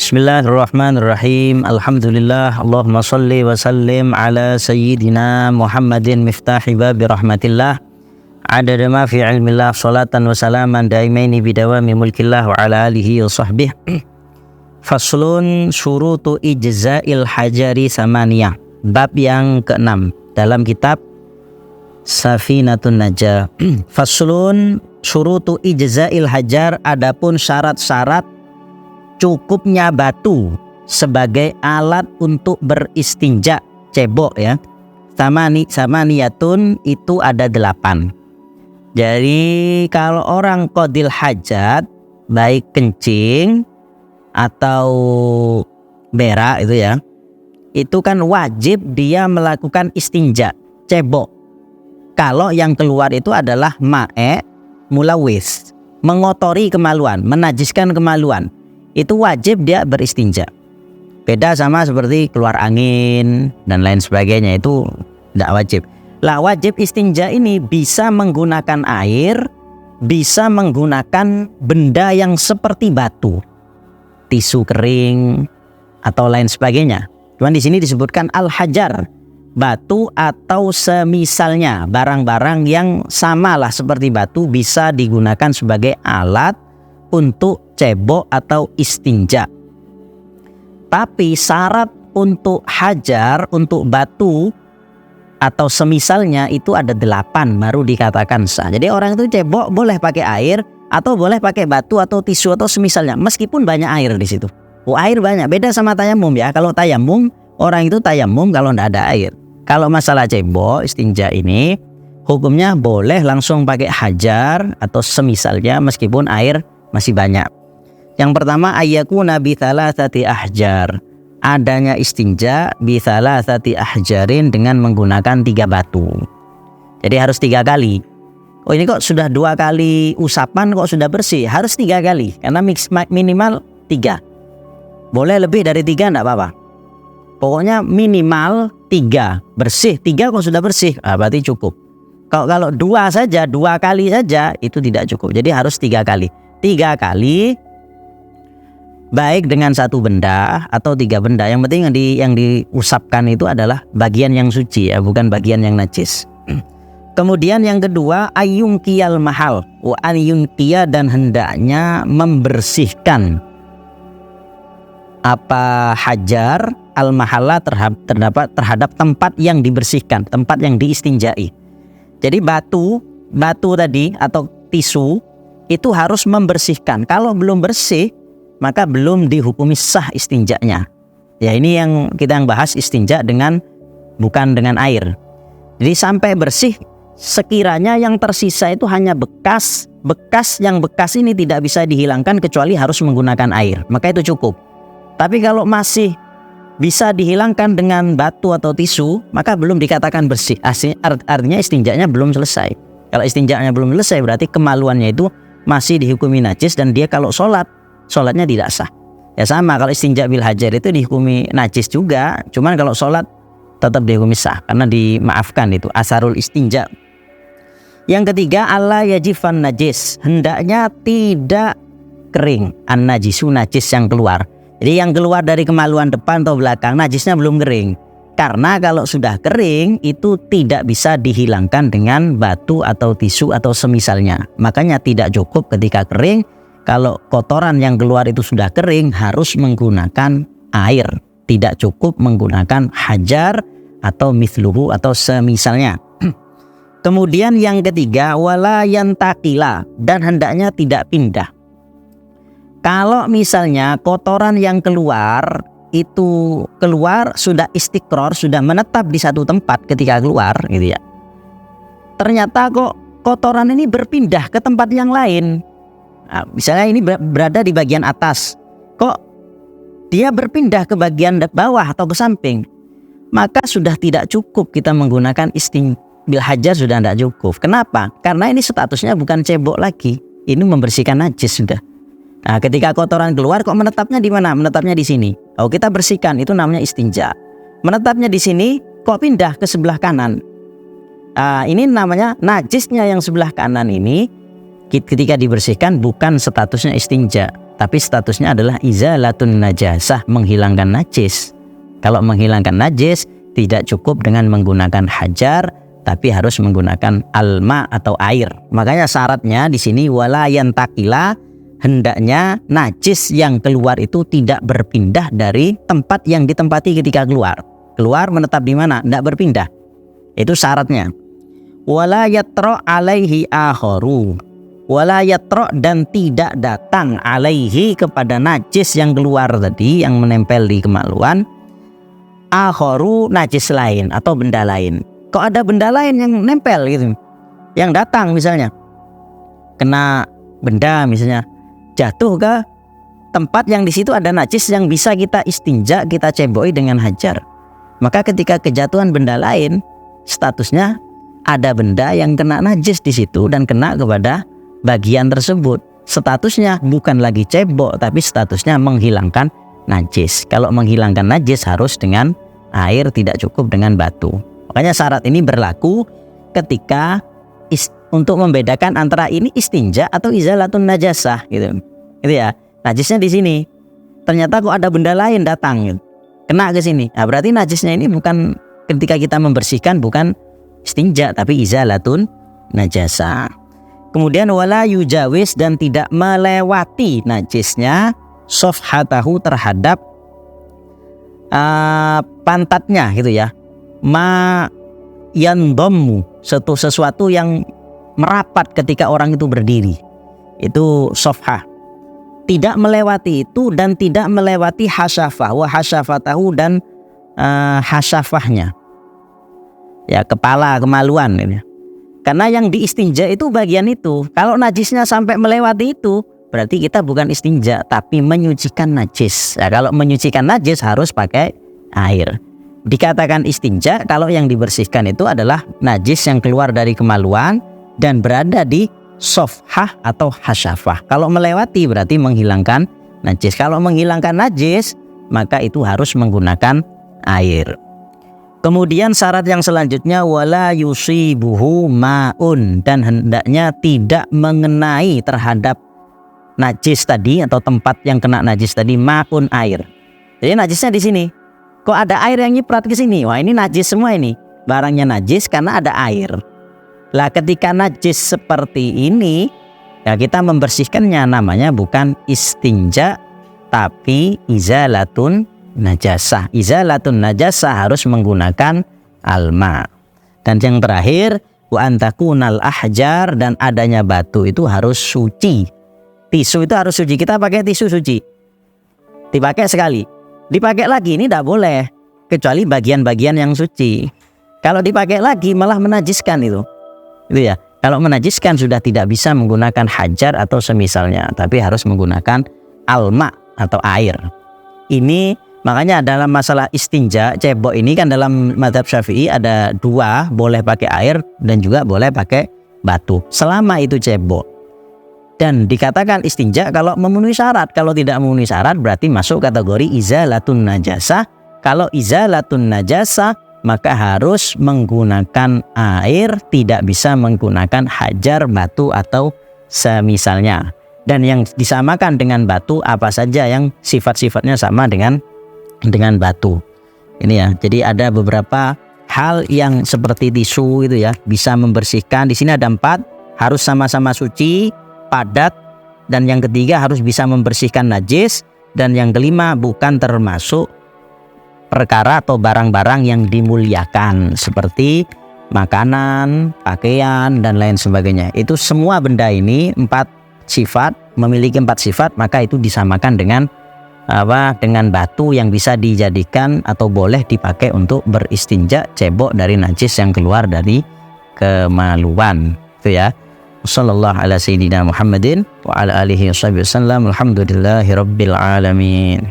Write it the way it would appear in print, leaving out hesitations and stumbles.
Bismillahirrahmanirrahim. Alhamdulillah. Allahumma salli wa sallim ala sayyidina Muhammadin miftahi babi rahmatillah. Adada ma fi ilmillah. Salatan wa salaman daimaini bidawami mulkillah wa ala alihi wa sahbihi. Faslun syurutu ijza'il hajari samaniyah. Bab yang ke-6 dalam kitab Safinatun Najah. Faslun syurutu ijza'il hajar. Adapun syarat-syarat cukupnya batu sebagai alat untuk beristinja, cebok ya. Samaniyatun itu ada 8. Jadi kalau orang qadil hajat, baik kencing atau berak itu ya, itu kan wajib dia melakukan istinja, cebok. Kalau yang keluar itu adalah ma'e mulawis, mengotori kemaluan, menajiskan kemaluan, itu wajib dia beristinja. Beda sama seperti keluar angin dan lain sebagainya, itu tidak wajib. Lah wajib istinja ini bisa menggunakan air, bisa menggunakan benda yang seperti batu, tisu kering atau lain sebagainya. Cuman di sini disebutkan al-hajar, batu atau semisalnya, barang-barang yang samalah seperti batu bisa digunakan sebagai alat untuk cebok atau istinja. Tapi syarat untuk hajar, untuk batu atau semisalnya itu ada 8 baru dikatakan sah. Jadi orang itu cebok boleh pakai air atau boleh pakai batu atau tisu atau semisalnya, meskipun banyak air di situ. Air banyak, beda sama tayamum ya. Kalau tayamum, orang itu tayamum kalau tidak ada air. Kalau masalah cebok, istinja ini hukumnya boleh langsung pakai hajar atau semisalnya meskipun air masih banyak. Yang pertama, ayyakuna bi thalathati ahjar. Adanya istinja bi thalathati ahjarin dengan menggunakan 3 batu. Jadi harus 3 kali. Oh ini kok sudah 2 kali usapan kok sudah bersih? Harus 3 kali karena minimal 3. Boleh lebih dari 3 enggak apa-apa. Pokoknya minimal 3 bersih. 3 kok sudah bersih, berarti cukup. Kalau 2 saja, 2 kali saja itu tidak cukup. Jadi harus 3 kali. 3 kali, baik dengan 1 benda atau 3 benda. Yang penting yang diusapkan itu adalah bagian yang suci ya, bukan bagian yang najis. Kemudian yang kedua, ayyunkiyal mahal, wa ayyunkiya, dan hendaknya membersihkan apa hajar al mahala terhadap tempat yang dibersihkan, tempat yang diistinjai. Jadi batu tadi atau tisu itu harus membersihkan. Kalau belum bersih, maka belum dihukumi sah istinjanya. Ya ini yang kita bahas, istinja bukan dengan air. Jadi sampai bersih, sekiranya yang tersisa itu hanya bekas ini tidak bisa dihilangkan kecuali harus menggunakan air, maka itu cukup. Tapi kalau masih bisa dihilangkan dengan batu atau tisu, maka belum dikatakan bersih. Artinya istinjanya belum selesai. Kalau istinjanya belum selesai, berarti kemaluannya itu masih dihukumi najis, dan dia kalau sholatnya tidak sah. Ya sama, kalau istinja bil hajar itu dihukumi najis juga, cuman kalau sholat tetap dihukumi sah karena dimaafkan, itu asarul istinja. Yang ketiga, alla yajifan najis, hendaknya tidak kering, an najisu, najis yang keluar. Jadi yang keluar dari kemaluan depan atau belakang, najisnya belum kering. Karena kalau sudah kering itu tidak bisa dihilangkan dengan batu atau tisu atau semisalnya. Makanya tidak cukup ketika kering. Kalau kotoran yang keluar itu sudah kering, harus menggunakan air. Tidak cukup menggunakan hajar atau mithluhu atau semisalnya. Kemudian yang ketiga, wala yantakila, dan hendaknya tidak pindah. Kalau misalnya kotoran yang keluar sudah istiqror, sudah menetap di satu tempat ketika keluar gitu ya. Ternyata kok kotoran ini berpindah ke tempat yang lain. Nah, misalnya ini berada di bagian atas, kok dia berpindah ke bagian bawah atau ke samping, maka sudah tidak cukup kita menggunakan bil hajar, sudah tidak cukup. Kenapa? Karena ini statusnya bukan cebok lagi, ini membersihkan najis sudah. Nah, ketika kotoran keluar kok menetapnya di mana? Menetapnya di sini. Oh, kita bersihkan, itu namanya istinja. Menetapnya di sini kok pindah ke sebelah kanan. Ini namanya najisnya yang sebelah kanan ini ketika dibersihkan bukan statusnya istinja, tapi statusnya adalah izalatun najasah, menghilangkan najis. Kalau menghilangkan najis tidak cukup dengan menggunakan hajar, tapi harus menggunakan alma atau air. Makanya syaratnya di sini wala yantakila, hendaknya najis yang keluar itu tidak berpindah dari tempat yang ditempati ketika keluar. Keluar menetap di mana? Tidak berpindah. Itu syaratnya. Wala yatra alaihi akharu. Wala yatra, dan tidak datang alaihi kepada najis yang keluar tadi, yang menempel di kemaluan, akharu, najis lain atau benda lain. Kok ada benda lain yang nempel gitu, yang datang misalnya kena benda, misalnya jatuh ke tempat yang di situ ada najis yang bisa kita istinja, kita ceboi dengan hajar. Maka ketika kejatuhan benda lain, statusnya ada benda yang kena najis di situ dan kena kepada bagian tersebut. Statusnya bukan lagi cebok, tapi statusnya menghilangkan najis. Kalau menghilangkan najis harus dengan air, tidak cukup dengan batu. Makanya syarat ini berlaku ketika untuk membedakan antara ini istinja atau izalatun najasah gitu. Gitu ya. Najisnya di sini. Ternyata kok ada benda lain datang gitu, kena ke sini. Nah, berarti najisnya ini bukan ketika kita membersihkan, bukan istinja tapi izalatun najasah. Kemudian wala yujawis, dan tidak melewati najisnya sofhatahu, terhadap pantatnya gitu ya. Ma yandommu, sesuatu yang merapat ketika orang itu berdiri, itu sofhah. Tidak melewati itu, dan tidak melewati hasyafah, wa hasyafatahu, dan hasyafahnya, ya kepala, kemaluan ini. Karena yang diistinja itu bagian itu. Kalau najisnya sampai melewati itu, berarti kita bukan istinja tapi menyucikan najis. Ya, kalau menyucikan najis harus pakai air. Dikatakan istinja kalau yang dibersihkan itu adalah najis yang keluar dari kemaluan dan berada di sofhah atau hasyafah. Kalau melewati berarti menghilangkan najis. Kalau menghilangkan najis maka itu harus menggunakan air. Kemudian syarat yang selanjutnya wala yusibuhu ma'un, dan hendaknya tidak mengenai terhadap najis tadi atau tempat yang kena najis tadi ma'un, air. Jadi najisnya di sini. Kok ada air yang nyiprat ke sini? Wah, ini najis semua ini. Barangnya najis karena ada air. Lah ketika najis seperti ini, ya kita membersihkannya, namanya bukan istinja tapi izalatun najasah. Izalatun najasah harus menggunakan alma. Dan yang terakhir wa antakunal ahjar, dan adanya batu itu harus suci. Tisu itu harus suci. Kita pakai tisu suci, dipakai sekali, dipakai lagi ini tidak boleh kecuali bagian-bagian yang suci. Kalau dipakai lagi malah menajiskan itu ya. Kalau menajiskan sudah tidak bisa menggunakan hajar atau semisalnya, tapi harus menggunakan alma atau air. Ini makanya dalam masalah istinja, cebok ini kan dalam mazhab Syafi'i ada dua, boleh pakai air dan juga boleh pakai batu, selama itu cebok. Dan dikatakan istinja kalau memenuhi syarat. Kalau tidak memenuhi syarat berarti masuk kategori izalatun najasah. Kalau izalatun najasah maka harus menggunakan air, tidak bisa menggunakan hajar, batu atau semisalnya. Dan yang disamakan dengan batu apa saja yang sifat-sifatnya sama dengan batu. Ini ya. Jadi ada beberapa hal yang seperti tisu itu ya, bisa membersihkan. Di sini ada 4, harus sama-sama suci, padat, dan yang ketiga harus bisa membersihkan najis, dan yang kelima bukan termasuk perkara atau barang-barang yang dimuliakan seperti makanan, pakaian, dan lain sebagainya. Itu semua benda ini 4 sifat, memiliki 4 sifat, maka itu disamakan dengan dengan batu yang bisa dijadikan atau boleh dipakai untuk beristinja, cebok dari najis yang keluar dari kemaluan. Itu ya. Sallallahu ala sayyidina Muhammadin wa ala alihi wasallam. Alhamdulillahi rabbil alamin.